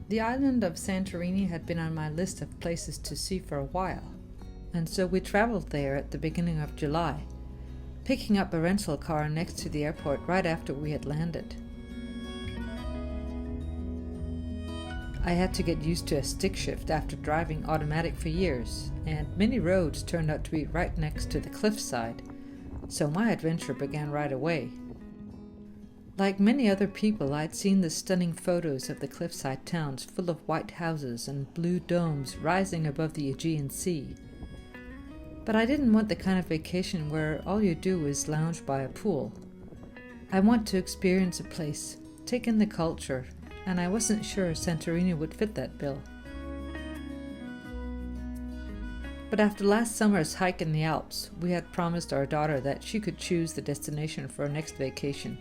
The island of Santorini had been on my list of places to see for a while, and so we traveled there at the beginning of July, picking up a rental car next to the airport right after we had landed. I had to get used to a stick shift after driving automatic for years, and many roads turned out to be right next to the cliffside, so my adventure began right away. Like many other people, I'd seen the stunning photos of the cliffside towns full of white houses and blue domes rising above the Aegean Sea. But I didn't want the kind of vacation where all you do is lounge by a pool. I want to experience a place, take in the culture, and I wasn't sure Santorini would fit that bill. But after last summer's hike in the Alps, we had promised our daughter that she could choose the destination for our next vacation.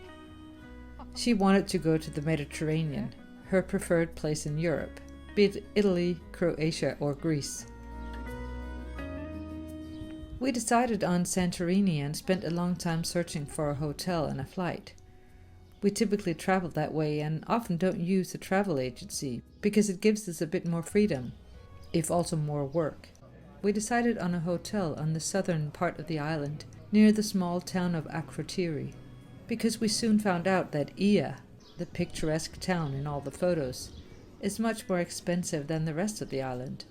She wanted to go to the Mediterranean, her preferred place in Europe, be it Italy, Croatia, or Greece. We decided on Santorini and spent a long time searching for a hotel and a flight. We typically travel that way and often don't use a travel agency because it gives us a bit more freedom, if also more work. We decided on a hotel on the southern part of the island, near the small town of Akrotiri, because we soon found out that Ia, the picturesque town in all the photos, is much more expensive than the rest of the island,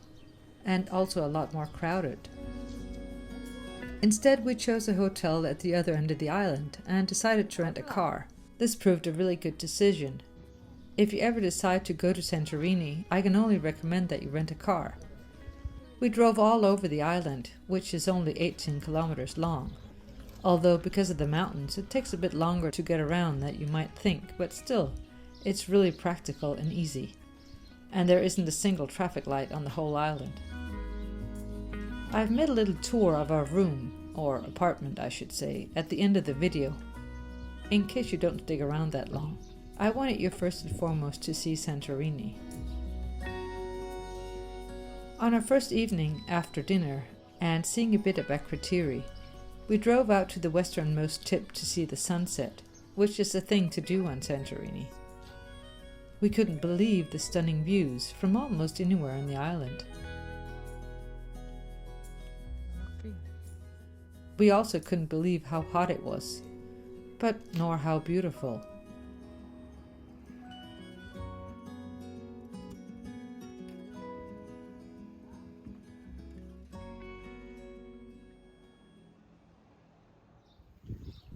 and also a lot more crowded. Instead, we chose a hotel at the other end of the island and decided to rent a car. This proved a really good decision. If you ever decide to go to Santorini, I can only recommend that you rent a car. We drove all over the island, which is only 18 kilometers long. Although because of the mountains, it takes a bit longer to get around than you might think, but still, it's really practical and easy. And there isn't a single traffic light on the whole island. I've made a little tour of our room, or apartment I should say, at the end of the video, in case you don't stick around that long. I wanted you first and foremost to see Santorini. On our first evening after dinner, and seeing a bit of Akrotiri, we drove out to the westernmost tip to see the sunset, which is a thing to do on Santorini. We couldn't believe the stunning views from almost anywhere on the island. We also couldn't believe how hot it was, but nor how beautiful.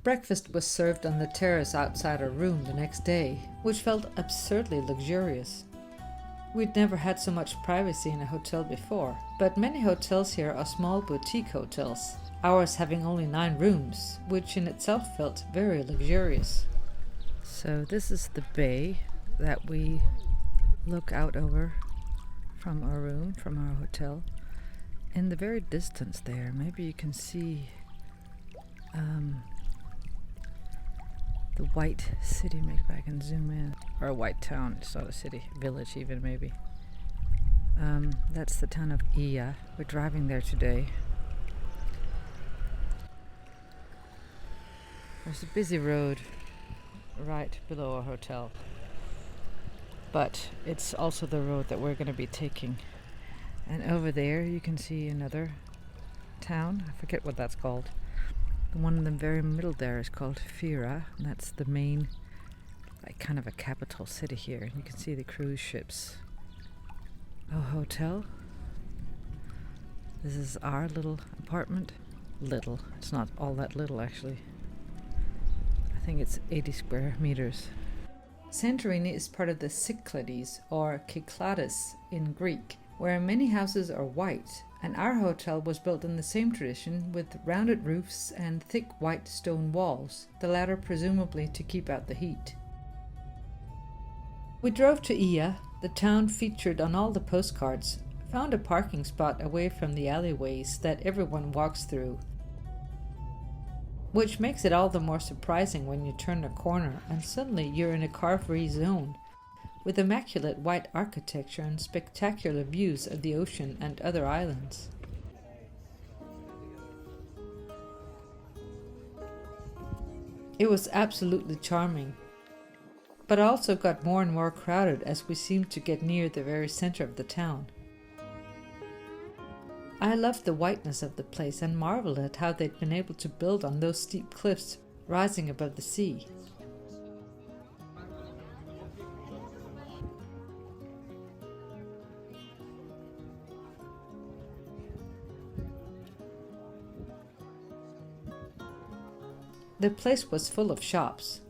Breakfast was served on the terrace outside our room the next day, which felt absurdly luxurious. We'd never had so much privacy in a hotel before, but many hotels here are small boutique hotels, ours having only 9 rooms, which in itself felt very luxurious. So this is the bay that we look out over from our room, from our hotel. In the very distance there, maybe you can see the white city. Maybe I can zoom in. Or a white town, it's not a city, village even maybe. That's the town of Ia. We're driving there today. There's a busy road right below our hotel, but it's also the road that we're going to be taking. And over there you can see another town. I forget what that's called. The one in the very middle there is called Fira, and that's the main, like, kind of a capital city here. You can see the cruise ships. Oh, hotel. This is our little apartment. Little. It's not all that little, actually. I think it's 80 square meters. Santorini is part of the Cyclades, or Kyklades in Greek, where many houses are white, and our hotel was built in the same tradition with rounded roofs and thick white stone walls, the latter presumably to keep out the heat. We drove to Ia, the town featured on all the postcards, found a parking spot away from the alleyways that everyone walks through, which makes it all the more surprising when you turn a corner and suddenly you're in a car-free zone with immaculate white architecture and spectacular views of the ocean and other islands. It was absolutely charming. but also got more and more crowded as we seemed to get near the very center of the town. I loved the whiteness of the place and marveled at how they'd been able to build on those steep cliffs rising above the sea. The place was full of shops,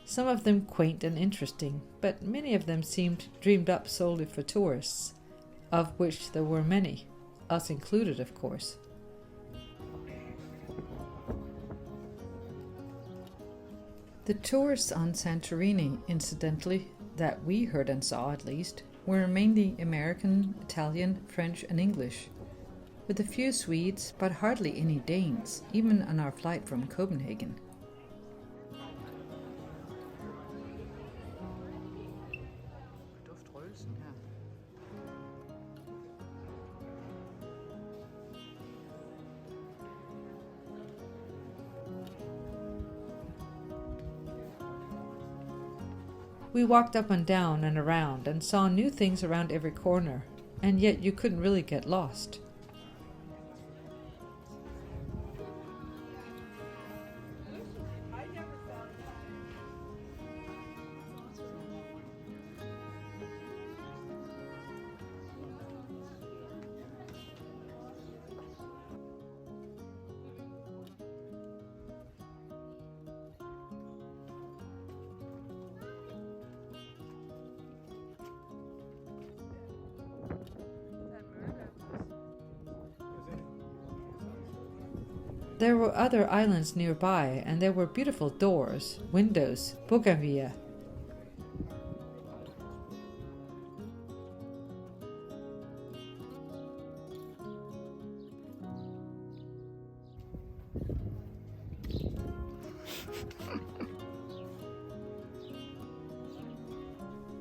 some of them quaint and interesting, but many of them seemed dreamed up solely for tourists, of which there were many, us included, of course. The tourists on Santorini, incidentally, that we heard and saw at least, were mainly American, Italian, French and English, with a few Swedes, but hardly any Danes, even on our flight from Copenhagen. We walked up and down and around and saw new things around every corner, and yet you couldn't really get lost. There were other islands nearby, and there were beautiful doors, windows, bougainvillea.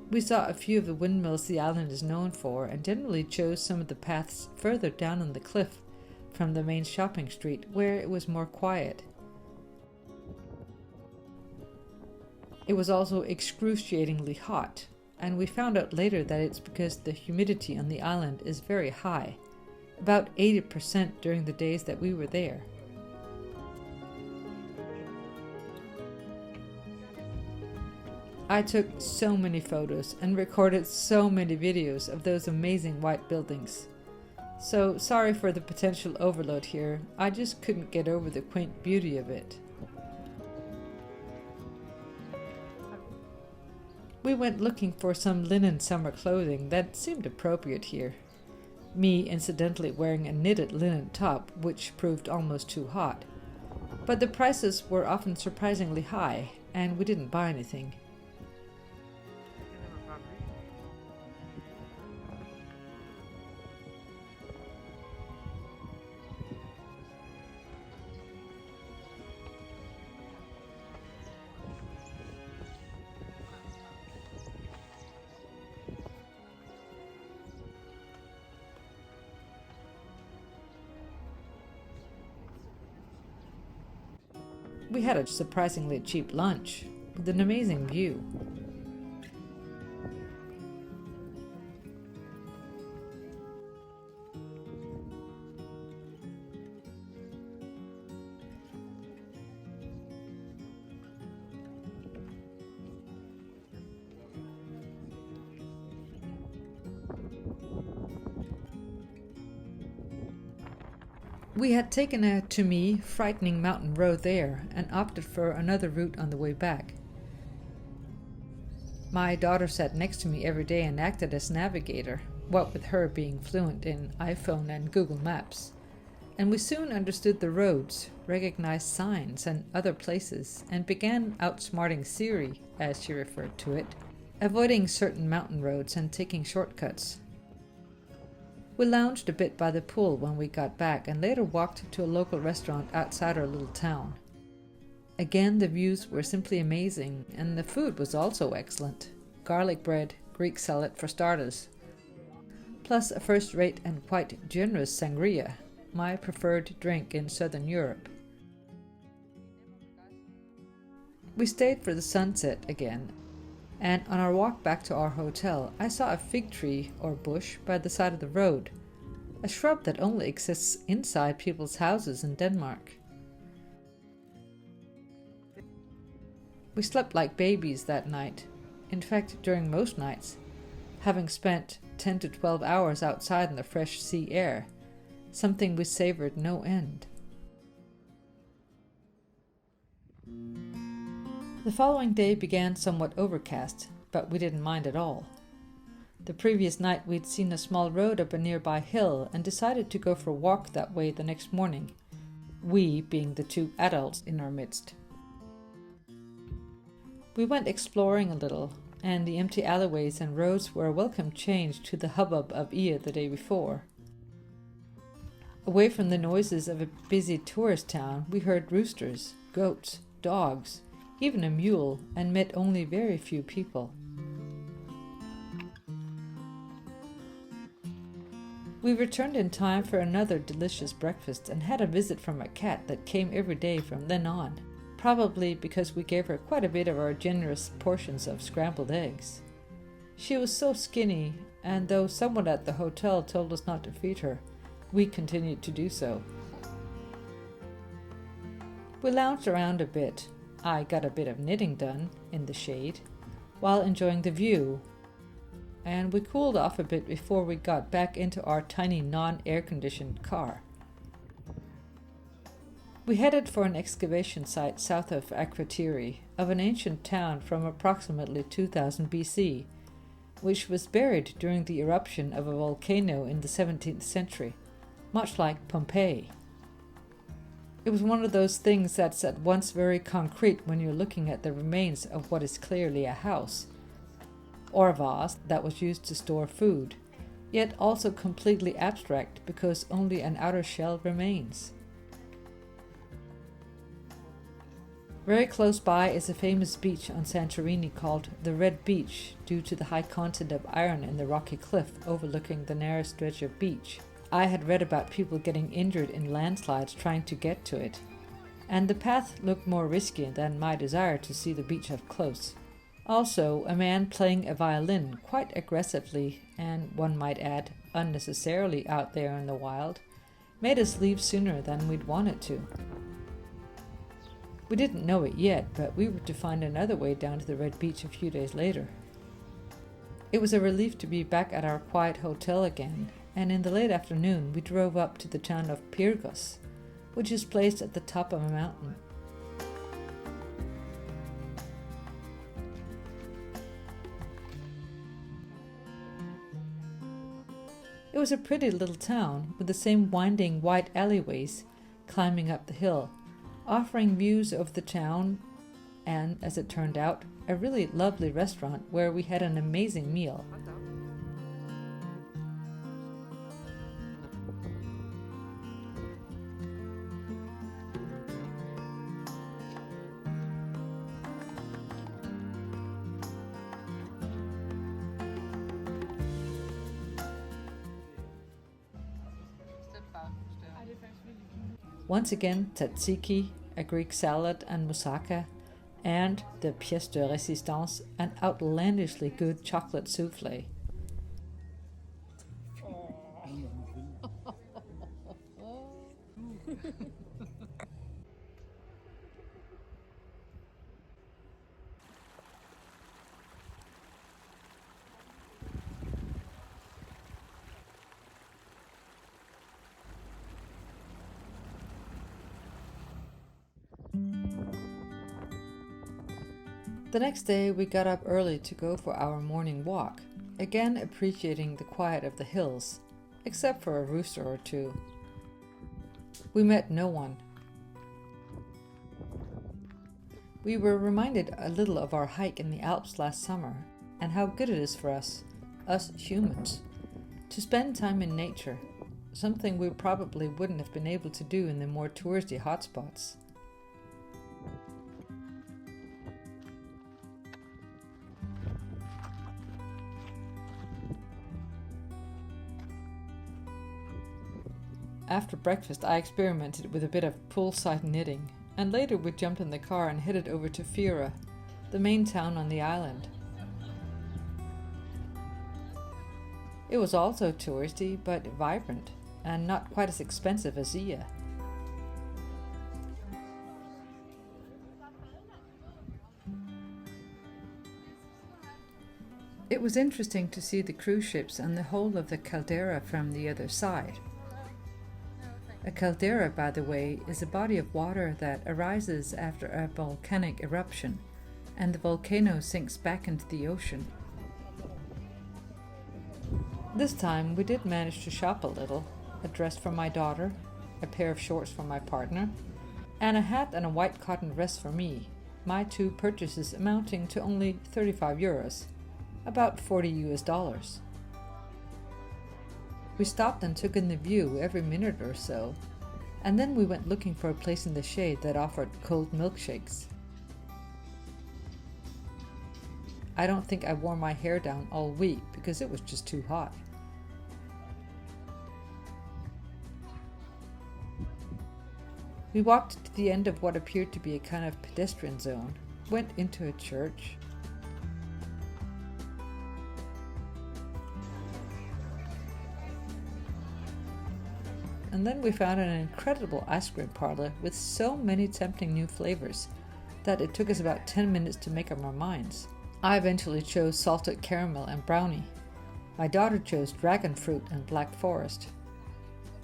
We saw a few of the windmills the island is known for, and generally chose some of the paths further down on the cliff from the main shopping street, where it was more quiet. It was also excruciatingly hot, and we found out later that it's because the humidity on the island is very high, about 80% during the days that we were there. I took so many photos and recorded so many videos of those amazing white buildings. So sorry for the potential overload here, I just couldn't get over the quaint beauty of it. We went looking for some linen summer clothing that seemed appropriate here. Me incidentally wearing a knitted linen top, which proved almost too hot. But the prices were often surprisingly high, and we didn't buy anything. We had a surprisingly cheap lunch, with an amazing view. We had taken a, to me, frightening mountain road there and opted for another route on the way back. My daughter sat next to me every day and acted as navigator, what with her being fluent in iPhone and Google Maps. And we soon understood the roads, recognized signs and other places, and began outsmarting Siri, as she referred to it, avoiding certain mountain roads and taking shortcuts. We lounged a bit by the pool when we got back and later walked to a local restaurant outside our little town. Again, the views were simply amazing, and the food was also excellent. Garlic bread, Greek salad for starters, plus a first-rate and quite generous sangria, my preferred drink in Southern Europe. We stayed for the sunset again, And on our walk back to our hotel, I saw a fig tree or bush by the side of the road, a shrub that only exists inside people's houses in Denmark. We slept like babies that night, in fact during most nights, having spent 10 to 12 hours outside in the fresh sea air, something we savored no end. The following day began somewhat overcast, but we didn't mind at all. The previous night we'd seen a small road up a nearby hill and decided to go for a walk that way the next morning, we being the 2 adults in our midst. We went exploring a little, and the empty alleyways and roads were a welcome change to the hubbub of Ia the day before. Away from the noises of a busy tourist town, we heard roosters, goats, dogs, even a mule, and met only very few people. We returned in time for another delicious breakfast and had a visit from a cat that came every day from then on, probably because we gave her quite a bit of our generous portions of scrambled eggs. She was so skinny, and though someone at the hotel told us not to feed her, we continued to do so. We lounged around a bit. I got a bit of knitting done in the shade while enjoying the view, and we cooled off a bit before we got back into our tiny non-air-conditioned car. We headed for an excavation site south of Akrotiri, of an ancient town from approximately 2000 BC, which was buried during the eruption of a volcano in the 17th century, much like Pompeii. It was one of those things that's at once very concrete when you're looking at the remains of what is clearly a house, or a vase that was used to store food, yet also completely abstract because only an outer shell remains. Very close by is a famous beach on Santorini called the Red Beach due to the high content of iron in the rocky cliff overlooking the narrow stretch of beach. I had read about people getting injured in landslides trying to get to it, and the path looked more risky than my desire to see the beach up close. Also, a man playing a violin quite aggressively, and one might add, unnecessarily out there in the wild, made us leave sooner than we'd wanted to. We didn't know it yet, but we were to find another way down to the Red Beach a few days later. It was a relief to be back at our quiet hotel again, and in the late afternoon we drove up to the town of Pyrgos, which is placed at the top of a mountain. It was a pretty little town with the same winding white alleyways climbing up the hill, offering views of the town and, as it turned out, a really lovely restaurant where we had an amazing meal. Once again, tzatziki, a Greek salad, and moussaka, and the pièce de résistance, an outlandishly good chocolate soufflé. The next day we got up early to go for our morning walk, again appreciating the quiet of the hills, except for a rooster or two. We met no one. We were reminded a little of our hike in the Alps last summer, and how good it is for us humans, to spend time in nature, something we probably wouldn't have been able to do in the more touristy hotspots. After breakfast, I experimented with a bit of poolside knitting, and later we jumped in the car and headed over to Fira, the main town on the island. It was also touristy, but vibrant, and not quite as expensive as Zia. It was interesting to see the cruise ships and the whole of the caldera from the other side. A caldera, by the way, is a body of water that arises after a volcanic eruption, and the volcano sinks back into the ocean. This time we did manage to shop a little: a dress for my daughter, a pair of shorts for my partner, and a hat and a white cotton vest for me, my two purchases amounting to only 35 euros, about $40. We stopped and took in the view every minute or so, and then we went looking for a place in the shade that offered cold milkshakes. I don't think I wore my hair down all week because it was just too hot. We walked to the end of what appeared to be a kind of pedestrian zone, went into a church, and then we found an incredible ice cream parlor with so many tempting new flavors that it took us about 10 minutes to make up our minds. I eventually chose salted caramel and brownie. My daughter chose dragon fruit and black forest.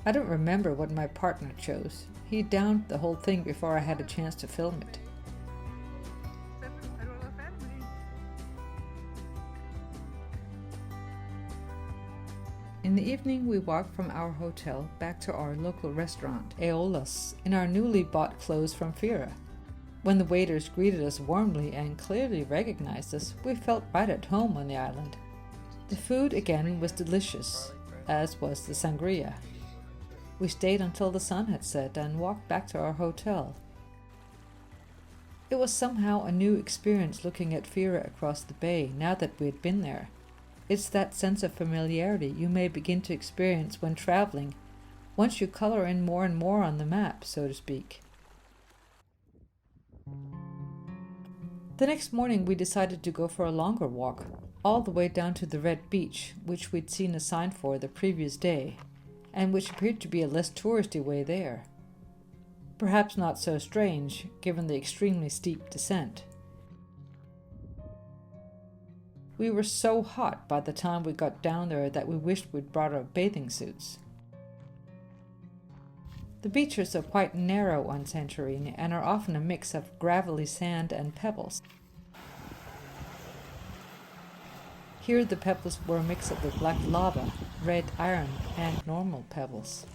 I don't remember what my partner chose. He downed the whole thing before I had a chance to film it. In the evening, we walked from our hotel back to our local restaurant, Aeolus, in our newly bought clothes from Fira. When the waiters greeted us warmly and clearly recognized us, we felt right at home on the island. The food again was delicious, as was the sangria. We stayed until the sun had set and walked back to our hotel. It was somehow a new experience looking at Fira across the bay now that we had been there. It's that sense of familiarity you may begin to experience when traveling, once you color in more and more on the map, so to speak. The next morning we decided to go for a longer walk, all the way down to the Red Beach, which we'd seen a sign for the previous day, and which appeared to be a less touristy way there. Perhaps not so strange, given the extremely steep descent. We were so hot by the time we got down there that we wished we'd brought our bathing suits. The beaches are quite narrow on Santorini and are often a mix of gravelly sand and pebbles. Here the pebbles were a mix of the black lava, red iron, and normal pebbles.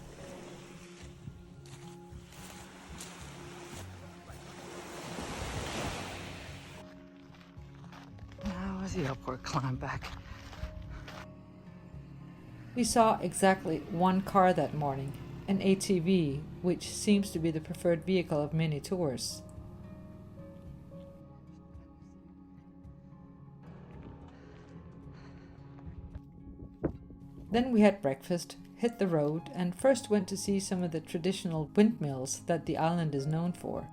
Now was the upward climb back. We saw exactly one car that morning, an ATV, which seems to be the preferred vehicle of many tourists. Then we had breakfast, hit the road, and first went to see some of the traditional windmills that the island is known for.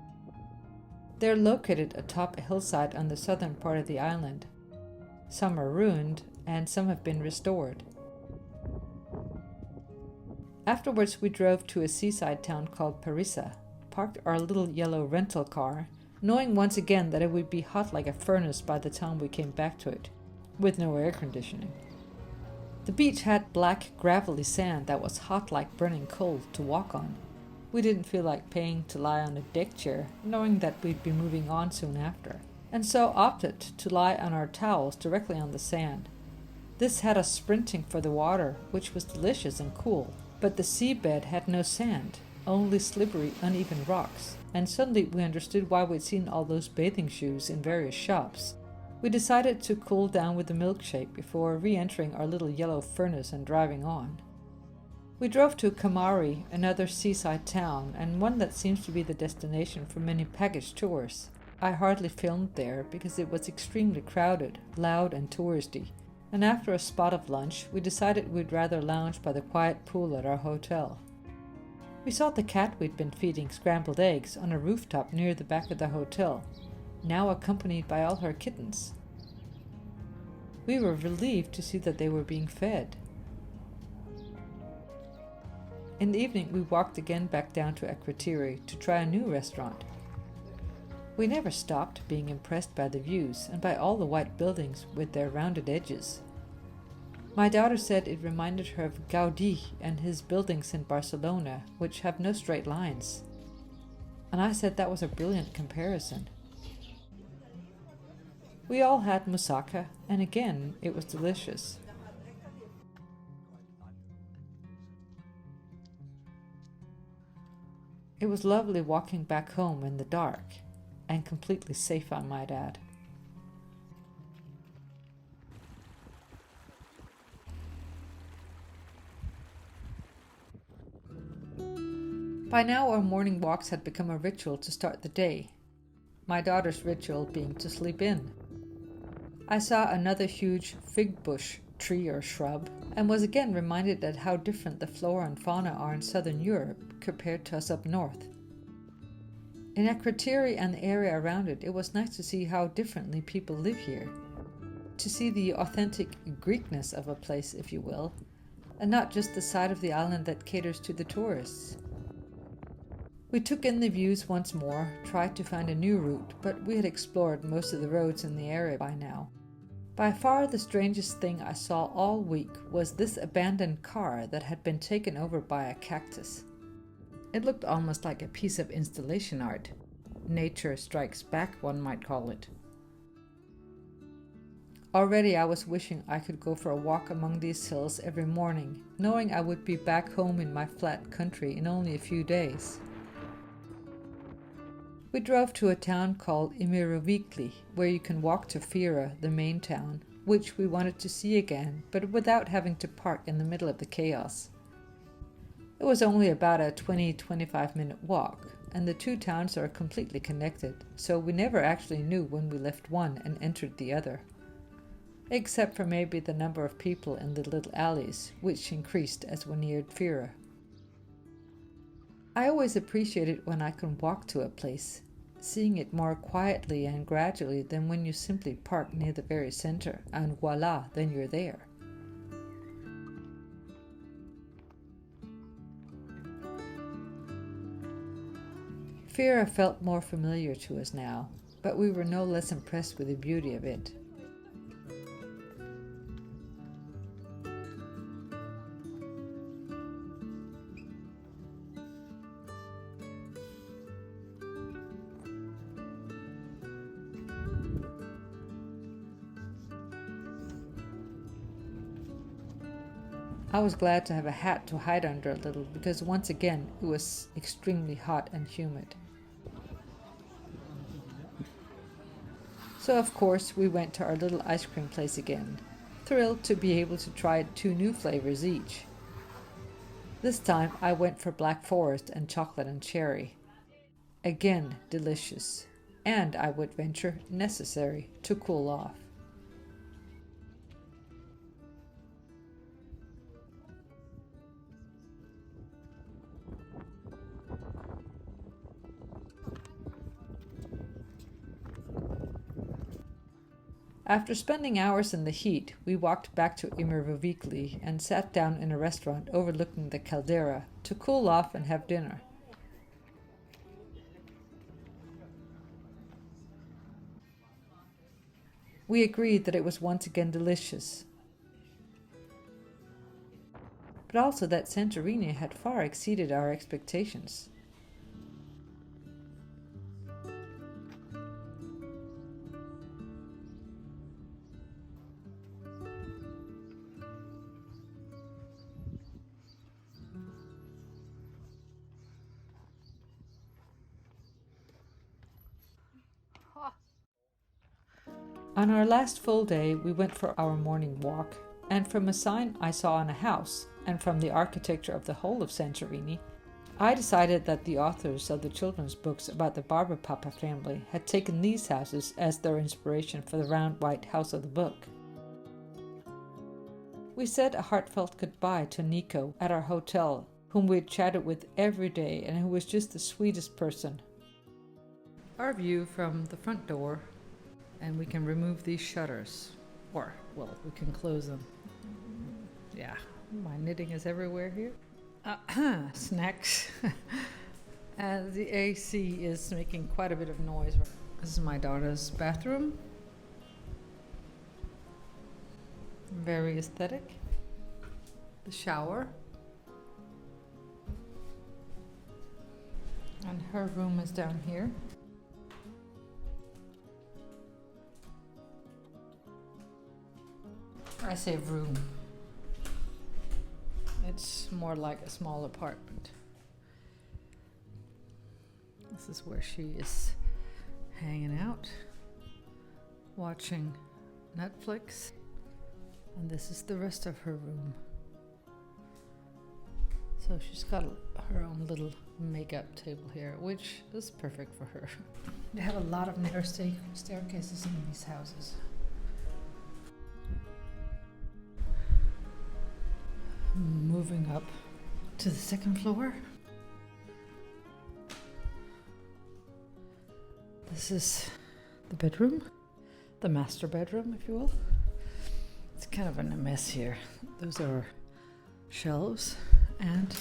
They're located atop a hillside on the southern part of the island. Some are ruined, and some have been restored. Afterwards we drove to a seaside town called Parissa, parked our little yellow rental car, knowing once again that it would be hot like a furnace by the time we came back to it, with no air conditioning. The beach had black, gravelly sand that was hot like burning coal to walk on. We didn't feel like paying to lie on a deck chair, knowing that we'd be moving on soon after, and so opted to lie on our towels directly on the sand. This had us sprinting for the water, which was delicious and cool, but the seabed had no sand, only slippery, uneven rocks, and suddenly we understood why we'd seen all those bathing shoes in various shops. We decided to cool down with a milkshake before re-entering our little yellow furnace and driving on. We drove to Kamari, another seaside town, and one that seems to be the destination for many package tours. I hardly filmed there because it was extremely crowded, loud and touristy, and after a spot of lunch, we decided we'd rather lounge by the quiet pool at our hotel. We saw the cat we'd been feeding scrambled eggs on a rooftop near the back of the hotel, now accompanied by all her kittens. We were relieved to see that they were being fed. In the evening we walked again back down to Akrotiri to try a new restaurant. We never stopped being impressed by the views and by all the white buildings with their rounded edges. My daughter said it reminded her of Gaudí and his buildings in Barcelona, which have no straight lines. And I said that was a brilliant comparison. We all had moussaka, and again it was delicious. It was lovely walking back home in the dark, and completely safe, I might add. By now our morning walks had become a ritual to start the day, my daughter's ritual being to sleep in. I saw another huge fig bush tree or shrub, and was again reminded at how different the flora and fauna are in southern Europe compared to us up north. In Akrotiri and the area around it, it was nice to see how differently people live here. To see the authentic Greekness of a place, if you will, and not just the side of the island that caters to the tourists. We took in the views once more, tried to find a new route, but we had explored most of the roads in the area by now. By far the strangest thing I saw all week was this abandoned car that had been taken over by a cactus. It looked almost like a piece of installation art. Nature strikes back, one might call it. Already I was wishing I could go for a walk among these hills every morning, knowing I would be back home in my flat country in only a few days. We drove to a town called Imirovikli, where you can walk to Fira, the main town, which we wanted to see again, but without having to park in the middle of the chaos. It was only about a 20-25 minute walk, and the two towns are completely connected, so we never actually knew when we left one and entered the other. Except for maybe the number of people in the little alleys, which increased as we neared Fira. I always appreciate it when I can walk to a place, seeing it more quietly and gradually than when you simply park near the very center, and voila, then you're there. Fira felt more familiar to us now, but we were no less impressed with the beauty of it. I was glad to have a hat to hide under a little, because once again it was extremely hot and humid. So of course we went to our little ice cream place again, thrilled to be able to try 2 new flavors each. This time I went for Black Forest and chocolate and cherry. Again delicious, and I would venture necessary to cool off. After spending hours in the heat, we walked back to Imirovikli and sat down in a restaurant overlooking the caldera to cool off and have dinner. We agreed that it was once again delicious, but also that Santorini had far exceeded our expectations. On our last full day, we went for our morning walk, and from a sign I saw on a house, and from the architecture of the whole of Santorini, I decided that the authors of the children's books about the Barber Papa family had taken these houses as their inspiration for the round white house of the book. We said a heartfelt goodbye to Nico at our hotel, whom we had chatted with every day and who was just the sweetest person. Our view from the front door, and we can remove these shutters, or, well, we can close them. Yeah, my knitting is everywhere here. Snacks. And the AC is making quite a bit of noise. This is my daughter's bathroom. Very aesthetic. The shower. And her room is down here. I say room. It's more like a small apartment. This is where she is hanging out, watching Netflix. And this is the rest of her room. So she's got her own little makeup table here, which is perfect for her. They have a lot of narrow staircases in these houses. Moving up to the second floor. This is the bedroom, the master bedroom, if you will. It's kind of in a mess here. Those are shelves, and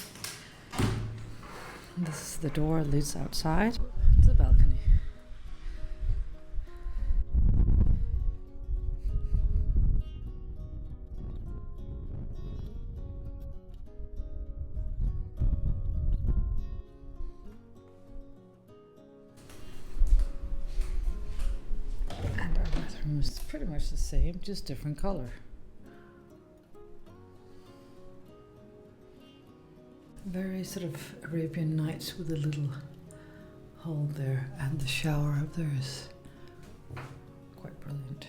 this is the door that leads outside to the balcony. And our bathroom is pretty much the same, just different color. Very sort of Arabian Nights with a little hole there, and the shower up there is quite brilliant.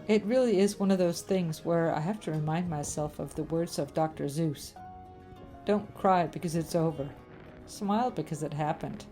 It really is one of those things where I have to remind myself of the words of Dr. Seuss. Don't cry because it's over. Smile because it happened.